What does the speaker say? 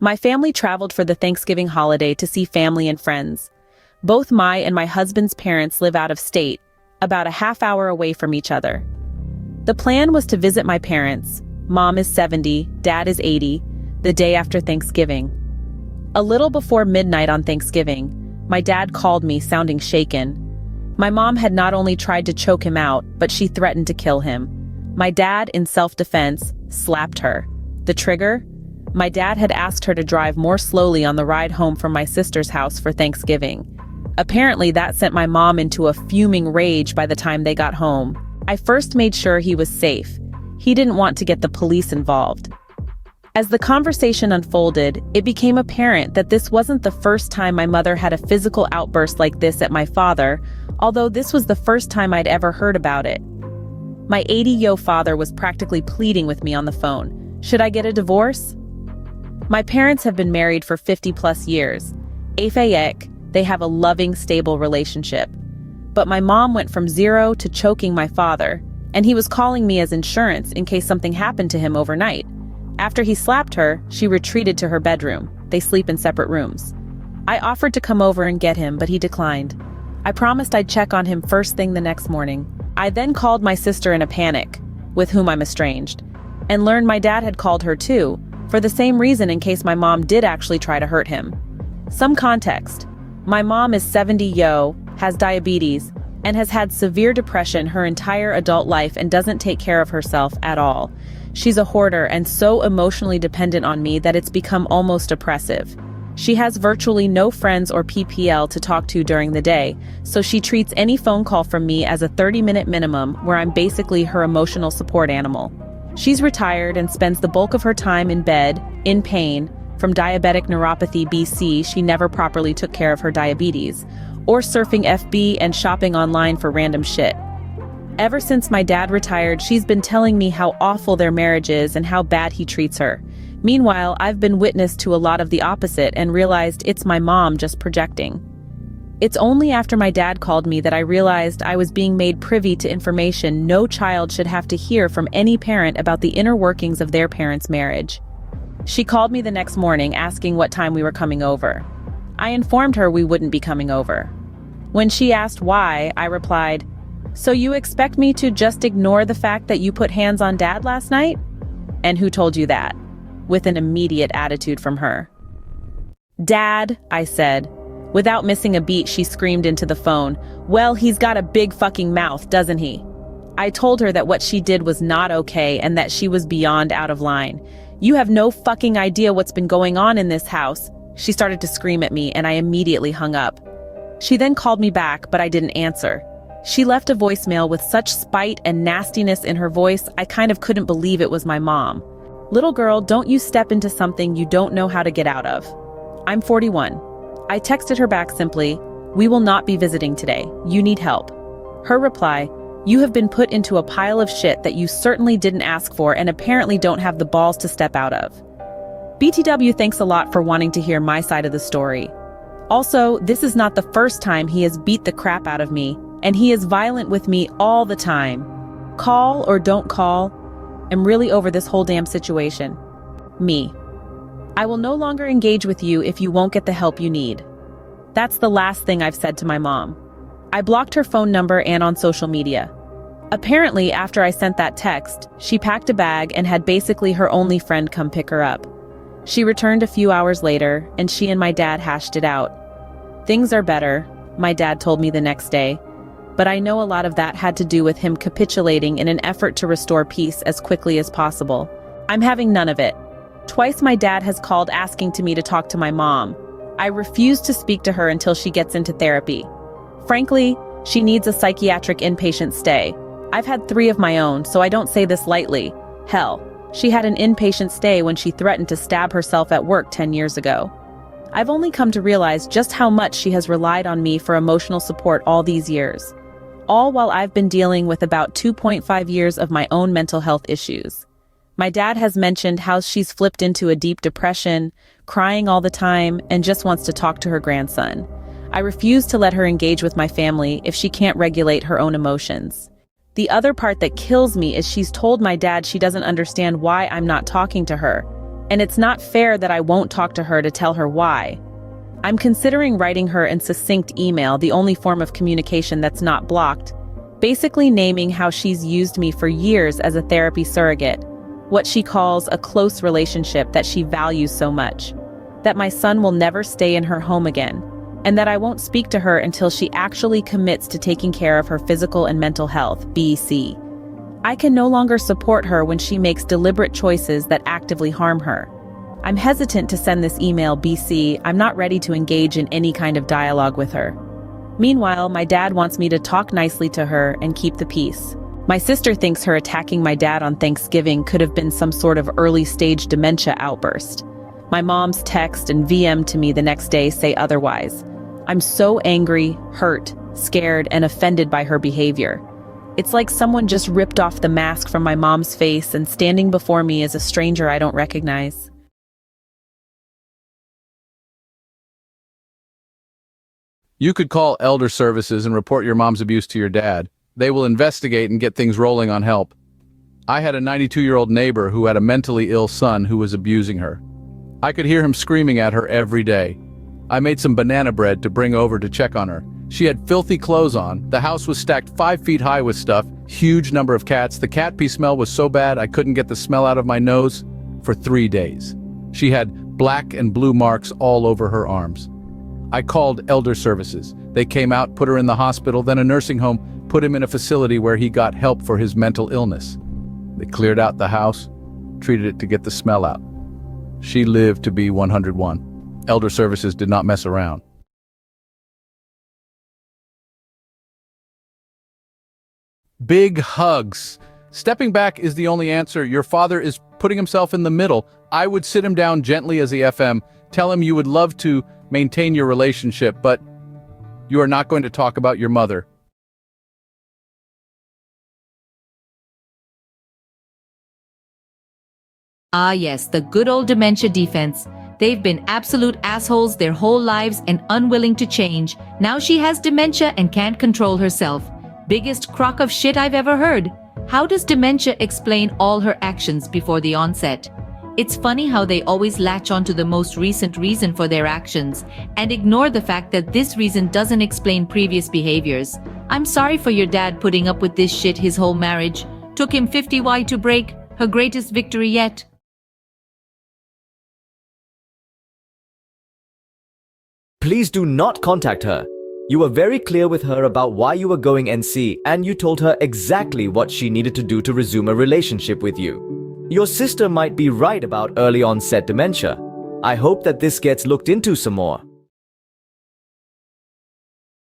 My family traveled for the Thanksgiving holiday to see family and friends. Both my and my husband's parents live out of state, about a half-hour away from each other. The plan was to visit my parents, Mom is 70, Dad is 80, the day after Thanksgiving. A little before midnight on Thanksgiving, my dad called me sounding shaken. My mom had not only tried to choke him out, but she threatened to kill him. My dad, in self-defense, slapped her. The trigger? My dad had asked her to drive more slowly on the ride home from my sister's house for Thanksgiving. Apparently, that sent my mom into a fuming rage by the time they got home. I first made sure he was safe. He didn't want to get the police involved. As the conversation unfolded, it became apparent that this wasn't the first time my mother had a physical outburst like this at my father, although this was the first time I'd ever heard about it. My 80-yo father was practically pleading with me on the phone. Should I get a divorce? My parents have been married for 50-plus years. They have a loving, stable relationship. But my mom went from zero to choking my father, and he was calling me as insurance in case something happened to him overnight. After he slapped her, she retreated to her bedroom. They sleep in separate rooms. I offered to come over and get him, but he declined. I promised I'd check on him first thing the next morning. I then called my sister in a panic, with whom I'm estranged, and learned my dad had called her too, for the same reason in case my mom did actually try to hurt him. Some context. My mom is 70-yo, has diabetes, and has had severe depression her entire adult life and doesn't take care of herself at all. She's a hoarder and so emotionally dependent on me that it's become almost oppressive. She has virtually no friends or PPL to talk to during the day, so she treats any phone call from me as a 30-minute minimum where I'm basically her emotional support animal. She's retired and spends the bulk of her time in bed, in pain, from diabetic neuropathy BC. She never properly took care of her diabetes, or surfing FB and shopping online for random shit. Ever since my dad retired, she's been telling me how awful their marriage is and how bad he treats her. Meanwhile, I've been witness to a lot of the opposite and realized it's my mom just projecting. It's only after my dad called me that I realized I was being made privy to information no child should have to hear from any parent about the inner workings of their parents' marriage. She called me the next morning asking what time we were coming over. I informed her we wouldn't be coming over. When she asked why, I replied, "So you expect me to just ignore the fact that you put hands on Dad last night? And who told you that?" With an immediate attitude from her. "Dad," I said. Without missing a beat, she screamed into the phone, "Well, he's got a big fucking mouth, doesn't he?" I told her that what she did was not okay and that she was beyond out of line. "You have no fucking idea what's been going on in this house." She started to scream at me and I immediately hung up. She then called me back, but I didn't answer. She left a voicemail with such spite and nastiness in her voice, I kind of couldn't believe it was my mom. "Little girl, don't you step into something you don't know how to get out of." I'm 41. I texted her back simply, "We will not be visiting today. You need help." Her reply, "You have been put into a pile of shit that you certainly didn't ask for and apparently don't have the balls to step out of." BTW, thanks a lot for wanting to hear my side of the story. Also, this is not the first time he has beat the crap out of me, and he is violent with me all the time. Call or don't call, I'm really over this whole damn situation. Me. I will no longer engage with you if you won't get the help you need. That's the last thing I've said to my mom. I blocked her phone number and on social media. Apparently, after I sent that text, she packed a bag and had basically her only friend come pick her up. She returned a few hours later, and she and my dad hashed it out. "Things are better," my dad told me the next day, but I know a lot of that had to do with him capitulating in an effort to restore peace as quickly as possible. I'm having none of it. Twice my dad has called asking me to talk to my mom. I refuse to speak to her until she gets into therapy. Frankly, she needs a psychiatric inpatient stay. I've had 3 of my own, so I don't say this lightly. Hell, she had an inpatient stay when she threatened to stab herself at work 10 years ago. I've only come to realize just how much she has relied on me for emotional support all these years. All while I've been dealing with about 2.5 years of my own mental health issues. My dad has mentioned how she's flipped into a deep depression, crying all the time, and just wants to talk to her grandson. I refuse to let her engage with my family if she can't regulate her own emotions. The other part that kills me is she's told my dad she doesn't understand why I'm not talking to her. And it's not fair that I won't talk to her to tell her why. I'm considering writing her in succinct email, the only form of communication that's not blocked, basically naming how she's used me for years as a therapy surrogate, what she calls a close relationship that she values so much, that my son will never stay in her home again, and that I won't speak to her until she actually commits to taking care of her physical and mental health, BC. I can no longer support her when she makes deliberate choices that actively harm her. I'm hesitant to send this email, BC. I'm not ready to engage in any kind of dialogue with her. Meanwhile, my dad wants me to talk nicely to her and keep the peace. My sister thinks her attacking my dad on Thanksgiving could have been some sort of early-stage dementia outburst. My mom's text and VM to me the next day say otherwise. I'm so angry, hurt, scared, and offended by her behavior. It's like someone just ripped off the mask from my mom's face and standing before me is a stranger I don't recognize. You could call Elder Services and report your mom's abuse to your dad. They will investigate and get things rolling on help. I had a 92-year-old neighbor who had a mentally ill son who was abusing her. I could hear him screaming at her every day. I made some banana bread to bring over to check on her. She had filthy clothes on. The house was stacked 5 feet high with stuff, huge number of cats. The cat pee smell was so bad I couldn't get the smell out of my nose for 3 days. She had black and blue marks all over her arms. I called Elder Services. They came out, put her in the hospital, then a nursing home, put him in a facility where he got help for his mental illness. They cleared out the house, treated it to get the smell out. She lived to be 101. Elder Services did not mess around. Big hugs. Stepping back is the only answer. Your father is putting himself in the middle. I would sit him down gently as the FM, tell him you would love to maintain your relationship, but you are not going to talk about your mother. Ah yes, the good old dementia defense. They've been absolute assholes their whole lives and unwilling to change. Now she has dementia and can't control herself. Biggest crock of shit I've ever heard. How does dementia explain all her actions before the onset? It's funny how they always latch on to the most recent reason for their actions and ignore the fact that this reason doesn't explain previous behaviors. I'm sorry for your dad putting up with this shit his whole marriage. Took him 50 to break, her greatest victory yet. Please do not contact her. You were very clear with her about why you were going NC, and you told her exactly what she needed to do to resume a relationship with you. Your sister might be right about early onset dementia. I hope that this gets looked into some more.